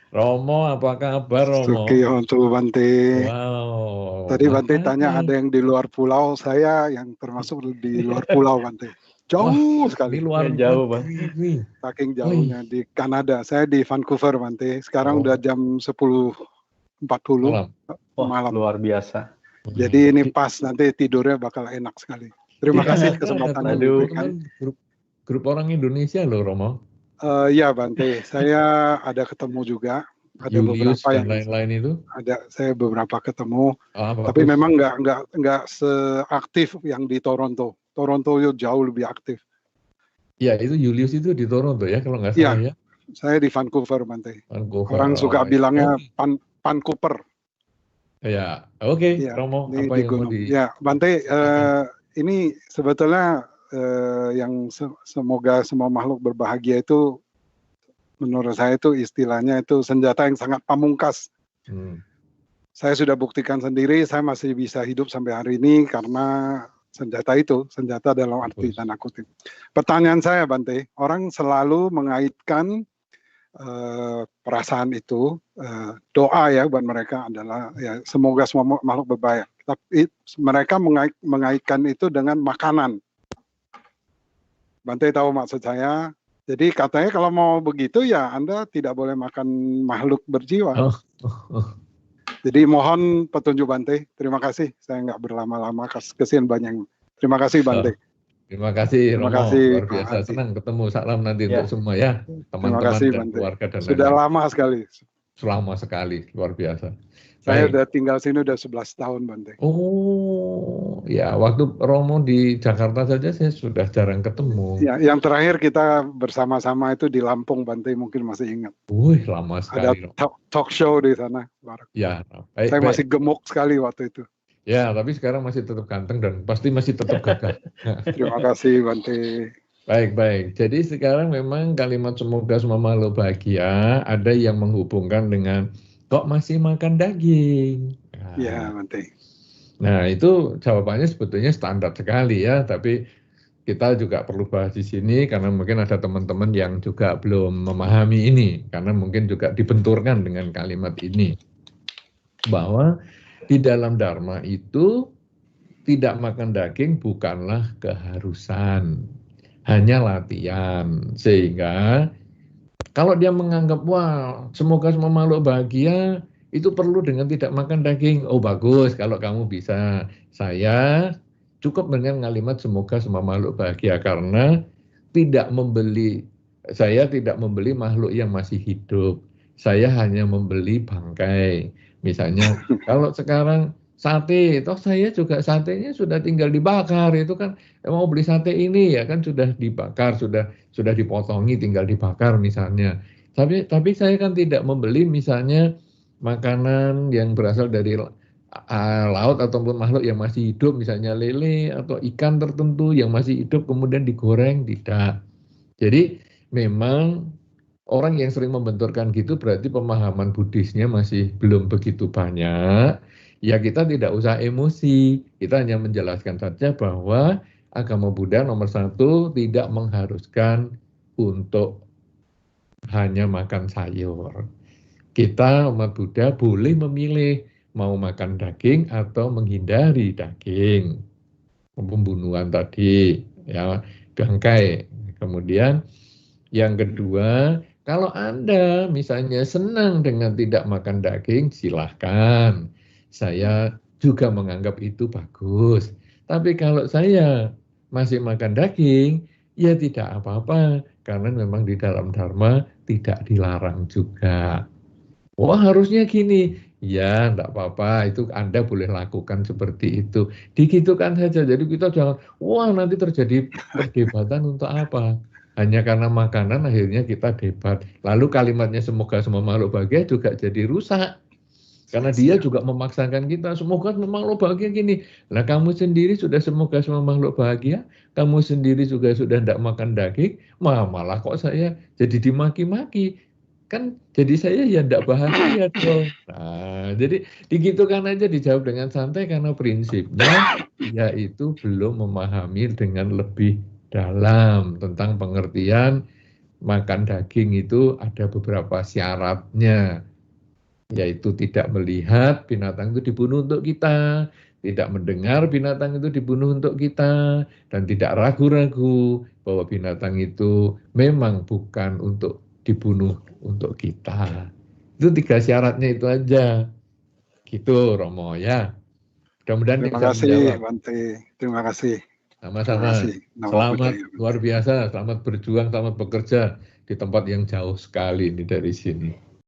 Romo, apa kabar Romo? Sukiyoto Bante. Wow, Tadi Bante tanya makanya. ada yang di luar pulau, saya yang termasuk di luar pulau Bante. Wah, Jauh ini sekali, luar Jauh bang. negeri nih. saking Wih, jauhnya di Kanada. Saya di Vancouver Bante. Sekarang udah oh, jam 10.40 malam. Wah malam. luar biasa. Jadi ini pas, nanti tidurnya bakal enak sekali. Terima Di kasih Kanada ada kesempatan yang Aduh. diberikan. teman-teman grup orang Indonesia loh Romo. Ya Bante, saya ada ketemu juga. Ada Julius beberapa dan yang lain-lain itu. saya beberapa ketemu. Tapi Bagus. memang nggak seaktif yang di Toronto. Toronto jauh lebih aktif. Ya, itu Julius itu di Toronto ya, kalau nggak Iya, salah ya. saya di Vancouver, Bante. Vancouver. Orang suka Oh, bilangnya oke. Vancouver. Ya, oke, Iya, Romo, di apa yang mau gunung. Ya, Bante, disampaikan? ini sebetulnya yang semoga semua makhluk berbahagia itu, menurut saya itu istilahnya itu senjata yang sangat pamungkas. Saya sudah buktikan sendiri, saya masih bisa hidup sampai hari ini karena senjata dalam arti tanda kutip. Pertanyaan saya, Bante, orang selalu mengaitkan perasaan itu, doa ya buat mereka adalah ya semoga semua makhluk berbahagia. Tapi mereka mengaitkan itu dengan makanan. Bante tahu maksud saya. Jadi katanya kalau mau begitu ya Anda tidak boleh makan makhluk berjiwa. Jadi mohon petunjuk Bante. Terima kasih. Saya nggak berlama-lama, kesian banyak. Terima kasih Bante. Terima kasih Terima Romo, kasih luar Pak biasa. Adi. Senang ketemu, salam nanti Ya. untuk semua ya, Terima teman-teman kasih dan Bante. keluarga dan Sudah lain-lain. lama sekali. Selama sekali, luar biasa. Saya Baik. udah tinggal sini udah 11 tahun Bante. Oh, ya waktu Romo di Jakarta saja saya sudah jarang ketemu. Ya, yang terakhir kita bersama-sama itu di Lampung Bante, mungkin masih ingat. Wih, lama sekali. Ada talk show di sana. Ya, saya masih gemuk sekali waktu itu. Ya, tapi sekarang masih tetap ganteng dan pasti masih tetap gagah. Terima kasih Bante. Baik. Jadi sekarang memang kalimat semoga semua makhluk bahagia ada yang menghubungkan dengan kok masih makan daging. Ya, Bante. Nah, itu jawabannya sebetulnya standar sekali ya, tapi kita juga perlu bahas di sini karena mungkin ada teman-teman yang juga belum memahami ini, karena mungkin juga dibenturkan dengan kalimat ini. Bahwa di dalam Dharma itu tidak makan daging bukanlah keharusan, hanya latihan. Sehingga kalau dia menganggap, wah semoga semua makhluk bahagia, itu perlu dengan tidak makan daging. Oh bagus, kalau kamu bisa. Saya cukup dengan kalimat semoga semua makhluk bahagia karena saya tidak membeli makhluk yang masih hidup. Saya hanya membeli bangkai. Misalnya kalau sekarang sate, toh saya juga satenya sudah tinggal dibakar, itu kan mau beli sate ini ya kan sudah dibakar, sudah dipotongi tinggal dibakar misalnya. Tapi saya kan tidak membeli misalnya makanan yang berasal dari laut ataupun makhluk yang masih hidup, misalnya lele atau ikan tertentu yang masih hidup kemudian digoreng, tidak. Jadi memang orang yang sering membenturkan gitu berarti pemahaman Buddhisnya masih belum begitu banyak. Ya kita tidak usah emosi, kita hanya menjelaskan saja bahwa agama Buddha nomor 1 tidak mengharuskan untuk hanya makan sayur. Kita umat Buddha boleh memilih mau makan daging atau menghindari daging. Pembunuhan tadi, ya bangkai. Kemudian yang kedua, kalau Anda misalnya senang dengan tidak makan daging, silahkan. Saya juga menganggap itu bagus. Tapi kalau saya masih makan daging, ya tidak apa-apa. Karena memang di dalam Dharma tidak dilarang juga. Wah harusnya gini. Ya enggak apa-apa, itu Anda boleh lakukan seperti itu. Digitukan saja, jadi kita jangan, wah nanti terjadi perdebatan untuk apa. Hanya karena makanan akhirnya kita debat. Lalu kalimatnya semoga semua makhluk bahagia juga jadi rusak. Karena dia juga memaksakan kita, semoga semua makhluk bahagia gini. Nah kamu sendiri sudah semoga semua makhluk bahagia, kamu sendiri juga sudah tidak makan daging, malah kok saya jadi dimaki-maki. Kan jadi saya ya tidak bahagia dong. Nah, jadi digitukan aja, dijawab dengan santai karena prinsipnya yaitu belum memahami dengan lebih dalam tentang pengertian makan daging itu ada beberapa syaratnya, yaitu tidak melihat binatang itu dibunuh untuk kita, tidak mendengar binatang itu dibunuh untuk kita, dan tidak ragu-ragu bahwa binatang itu memang bukan untuk dibunuh untuk kita. Itu 3 syaratnya itu aja. Gitu Romo ya. Mudah-mudahan Terima bisa kasih menjawab. Bante, terima kasih. Sama-sama. Selamat luar biasa, selamat berjuang, selamat bekerja di tempat yang jauh sekali ini dari sini.